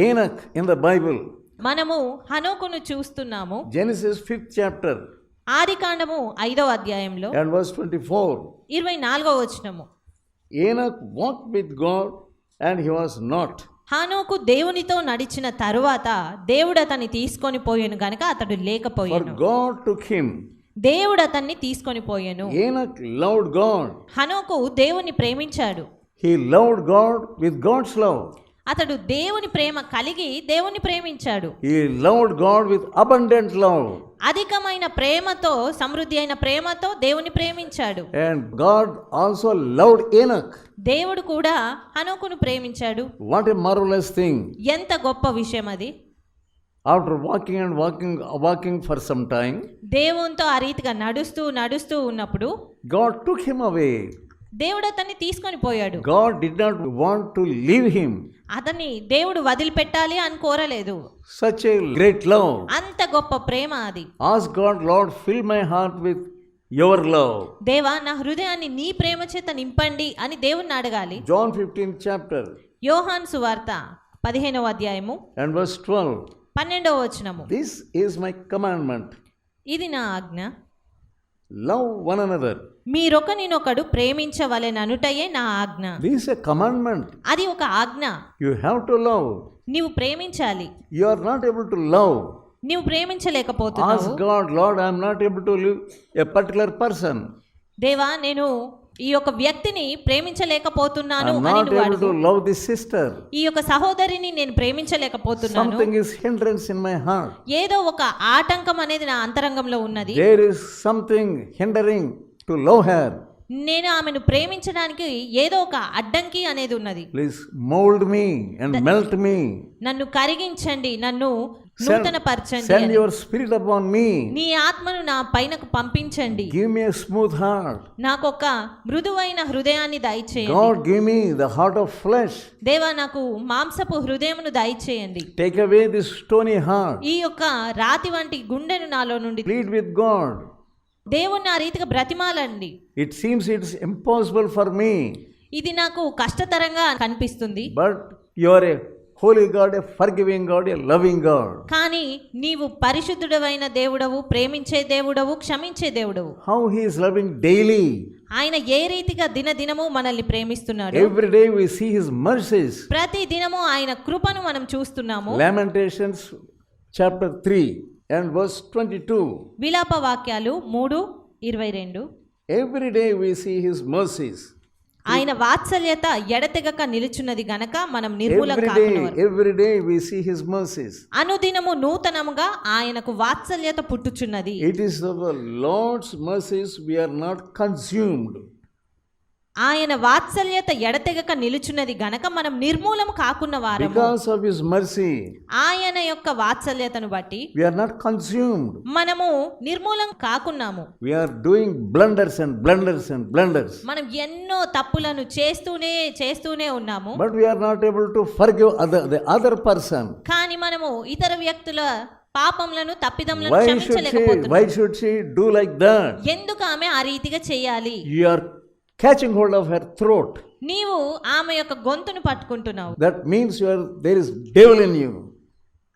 Enoch in the Bible. మనము హనోకును చూస్తున్నాము. Genesis 5th chapter. ఆదికాండము 5వ అధ్యాయంలో and verse 24. 24వ వచనము. Enoch walked with God and he was not. హనోకు దేవునితో నడిచిన తరువాత దేవుడు అతన్ని తీసుకొని పోయెను గనుక అతడు లేకపోయెను. For God took him. దేవుడు అతన్ని తీసుకొని పోయెను. Enoch loved God. హనోకు దేవుని ప్రేమించాడు. He loved God with God's love. అతడు దేవుని ప్రేమ కలిగి దేవుని ప్రేమించాడు. He loved God with abundant love. అధికమైన ప్రేమతో, సమృద్ధి అయిన ప్రేమతో దేవుని ప్రేమించాడు. And God also loved Enoch. దేవుడు కూడా హనోకును ప్రేమించాడు. What a marvelous thing. ఎంత గొప్ప విషయం అది. After walking for some time, దేవునితో ఆ రీతిగా నడుస్తూ ఉన్నప్పుడు God took him away. దేవుడు అతన్ని తీసుకొని పోయాడు. God did not want to leave him. అతన్ని దేవుడు వదిలిపెట్టాలి అని కోరలేదు. Such a great love. అంత గొప్ప ప్రేమ అది. Ask God, Lord, fill my heart with your love. దేవా, నా హృదయాన్ని నీ ప్రేమ చేత నింపండి అని దేవుణ్ణి అడగాలి. John 15th chapter. యోహాను సువార్త 15వ అధ్యాయము and verse 12. 12వ వచనము. This is my commandment. ఇది నా ఆజ్ఞ. Love one another. మీరొకనినొకడు ప్రేమించవలెననుటయే నా ఆజ్ఞ. This is a commandment. అది ఒక ఆజ్ఞ. You have to love. నీవు ప్రేమించాలి. You are not able to love. నీవు ప్రేమించలేకపోతున్నావు. Ask God, Lord, I am not able to live a particular person. దేవా, నేను ఈ యొక్క వ్యక్తిని ప్రేమించలేకపోతున్నాను అని not నువ్వు able అడుగు. to love this sister. ఈ యొక్క సహోదరిని నేను ప్రేమించలేకపోతున్నాను. Something is hindrance in my heart. ఏదో ఒక ఆటంకం అనేది నా అంతరంగంలో ఉన్నది. There is something hindering to love her. నేను ఆమెను ప్రేమించడానికి ఏదో ఒక అడ్డంకి అనేది ఉన్నది. Please mold me and melt me. నన్ను కరిగించండి, నన్ను నూతన పరచండి. Send your spirit upon me. నీ ఆత్మను నా పైనకు పంపించండి. Give me a smooth heart. నాకు ఒక మృదువైన హృదయాన్ని దయచేయండి. God, give me the heart of flesh. దేవా, నాకు మాంసపు హృదయమును దయచేయండి. Take away this stony heart. ఈ యొక్క రాతి వంటి గుండెను నాలో నుండి. Plead with God. దేవుణ్ణి ఆ రీతిగా బ్రతిమాలండి. It seems it's impossible for me. ఇది నాకు కష్టతరంగా కనిపిస్తుంది. But you are a holy God, a forgiving God, a loving God. కానీ నీవు పరిశుద్ధుడవైన దేవుడవు, ప్రేమించే దేవుడవు, క్షమించే దేవుడవు. How he is loving daily. ఆయన ఏ రీతిగా దినదినము మనల్ని ప్రేమిస్తున్నాడు. Every day we see his mercies. ప్రతి దినము ఆయన కృపను మనం చూస్తున్నాము. Lamentations chapter 3 and verse 22. విలాప వాక్యాలు 3:22. Every day we see his mercies. ఆయన వాత్సల్యత ఎడతెగక నిలుచున్నది గనక మనం నిర్మూలం కాకునవరు. Every day we see his mercies. అనుదినము నూతనముగా ఆయనకు వాత్సల్యత పుట్టుచున్నది. It is of the Lord's mercies we are not consumed. ఆయన వాత్సల్యత ఎడతెగక నిలుచున్నది గనక మనం నిర్మూలం కాకున్న వారము. Because of his mercy, ఆయన యొక్క వాత్సల్యతను బట్టి we are not consumed. మనము నిర్మూలం కాకున్నాము. We are doing blunders and blunders and blunders. మనం ఎన్నో తప్పులను చేస్తూనే ఉన్నాము. But we are not able to forgive the other person. కానీ మనము ఇతర వ్యక్తుల పాపములను, తప్పిదములను క్షమించలేకపోతున్నాము. Why should she do like that? ఎందుకు ఆమె ఆ రీతిగా చేయాలి? You are catching hold of her throat. నీవు ఆమె యొక్క గొంతును పట్టుకుంటున్నావు. That means there is devil in you.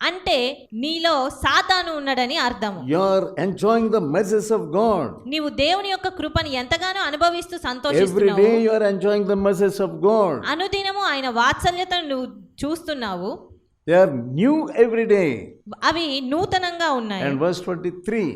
అంటే నీలో సాతాను ఉన్నాడని అర్థము. You are enjoying the mercies of God. నీవు దేవుని యొక్క కృపను ఎంతగానో అనుభవిస్తూ సంతోషిస్తున్నావు. Every day you are enjoying the mercies of God. అనుదినము ఆయన వాత్సల్యతను నువ్వు చూస్తున్నావు. They are new every day. అవి నూతనంగా ఉన్నాయి. And verse 23.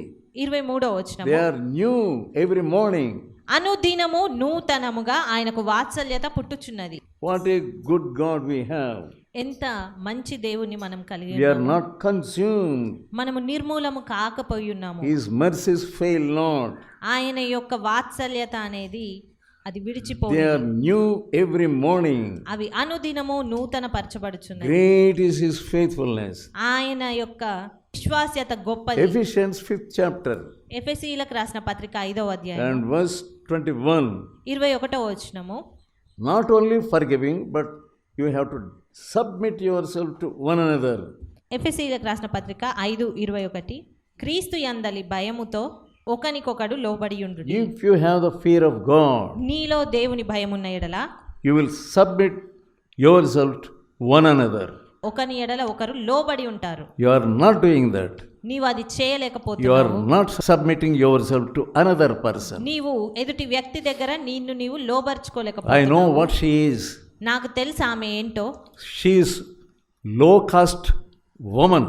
23వ వచనము. They are new every morning. అనుదినము నూతనముగా ఆయనకు వాత్సల్యత పుట్టుచున్నది. What a good God we have. ఎంత మంచి దేవుని మనం కలిగి We are ఉన్నాము. not consumed. మనము నిర్మూలము కాకపోయి ఉన్నాము. His mercies fail not. ఆయన యొక్క వాత్సల్యత అనేది అది They విడిచిపోదు. are new every morning. అవి అనుదినము నూతన పరచబడుచున్నది. Great is his faithfulness. ఆయన యొక్క విశ్వాస్యత గొప్పది. Ephesians 5th chapter ఎఫెసీయులకు రాసిన పత్రిక 5వ అధ్యాయం and verse 21. 21వ వచనము. Not only forgiving, but you have to submit yourself to one another. ఎఫెసీయులకు రాసిన పత్రిక 5:21. క్రీస్తు యందలి భయముతో ఒకనికొకడు లోబడియుండు. If you have the fear of God, నీలో దేవుని భయమున్న ఎడల you will submit yourself to one another. ఒకని ఎడల ఒకరు లోబడి ఉంటారు. You are not doing that. నీవు అది You are చేయలేకపోతున్నావు. not submitting yourself to another person. నీవు ఎదుటి వ్యక్తి దగ్గర నిన్ను నీవు I లోబర్చుకోలేకపోతున్నావు. know what she is. నాకు తెలుసు ఆమె ఏంటో. She is low caste woman.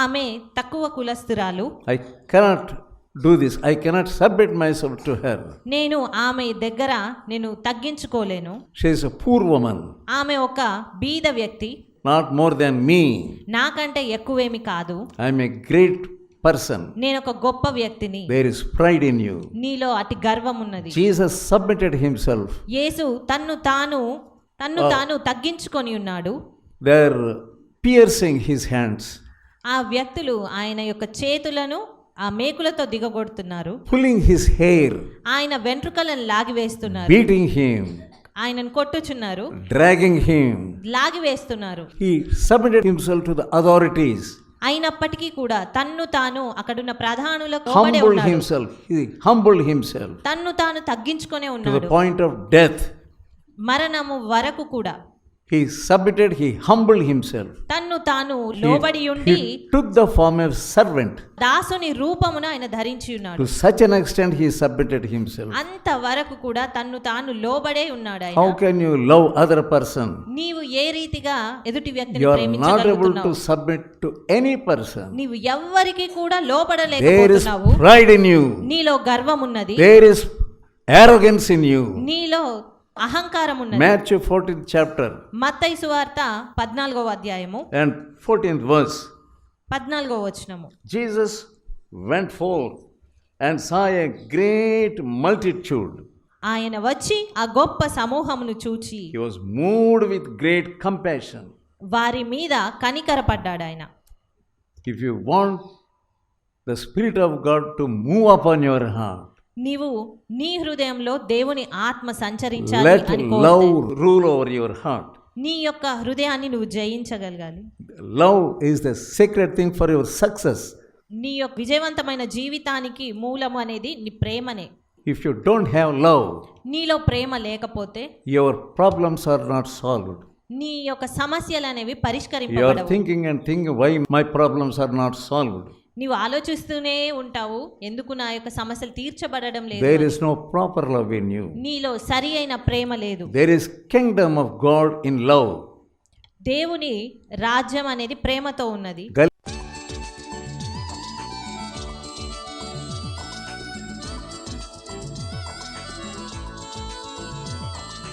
ఆమె తక్కువ కులస్తురాలు. I cannot do this. I cannot submit myself to her. నేను ఆమె దగ్గర నేను తగ్గించుకోలేను. She is a poor woman, ఆమె ఒక బీద వ్యక్తి, not more than me. నాకంటే ఎక్కువేమి కాదు. I am a great person. నేను ఒక గొప్ప వ్యక్తిని. There is pride in you. నీలో అతి గర్వం ఉన్నది. Jesus submitted himself. యేసు తన్ను తాను తగ్గించుకొని ఉన్నాడు. They are piercing his hands, ఆ వ్యక్తులు ఆయన యొక్క చేతులను ఆ మేకులతో దిగగొడుతున్నారు. pulling his hair, ఆయన వెంట్రుకలను లాగివేస్తున్నారు. beating him, ఆయనను కొట్టుచున్నారు, dragging him. లాగివేస్తున్నారు. He submitted himself to the authorities, అయినప్పటికీ కూడా తన్ను తాను అక్కడున్న ప్రధానులకు లోబడే humbled ఉన్నాడు. himself. He humbled himself తన్ను తాను తగ్గించుకొనే to the ఉన్నాడు. point of death. మరణము వరకు కూడా He submitted, he humbled himself. తన్ను తాను లోబడి ఉండి He took the form of servant. దాసుని రూపమును ఆయన ధరించి ఉన్నాడు. To such an extent he submitted himself. అంత వరకు కూడా తన్ను తాను లోబడే ఉన్నాడు ఆయన. How can you love other person? నీవు ఏ రీతిగా ఎదుటి వ్యక్తిని You are not able to ప్రేమించగలుగుతున్నావు? submit to any person. నీవు ఎవ్వరికి కూడా There is లోబడలేకపోతున్నావు. pride in you. నీలో గర్వం ఉన్నది, There is arrogance in you. నీలో అహంకారం ఉన్నది. Matthew 14th chapter మత్తయి సువార్త 14వ అధ్యాయము and 14th verse. 14వ వచనము. Jesus went forth and saw a great multitude. ఆయన వచ్చి ఆ గొప్ప సమూహమును చూచి He was moved with great compassion. వారి మీద కనికరపడ్డాడు ఆయన. If you want the Spirit of God to move upon your heart, నీవు నీ హృదయంలో దేవుని ఆత్మ సంచరించాలి let అని love కోరుతే rule over your heart. నీ యొక్క హృదయాన్ని నువ్వు జయించగలగాలి. Love is the sacred thing for your success. నీ యొక్క విజయవంతమైన జీవితానికి మూలము అనేది నీ ప్రేమనే. If you don't have love, నీలో ప్రేమ లేకపోతే your problems are not solved. నీ యొక్క సమస్యలు అనేవి You are పరిష్కరింపబడవు. thinking and thinking why my problems are not solved. నీవు ఆలోచిస్తూనే ఉంటావు, ఎందుకు నా యొక్క సమస్యలు తీర్చబడడం లేదు There అని. is no proper love in you. నీలో సరి అయిన ప్రేమ లేదు. There is kingdom of God in love. దేవుని రాజ్యం అనేది ప్రేమతో ఉన్నది.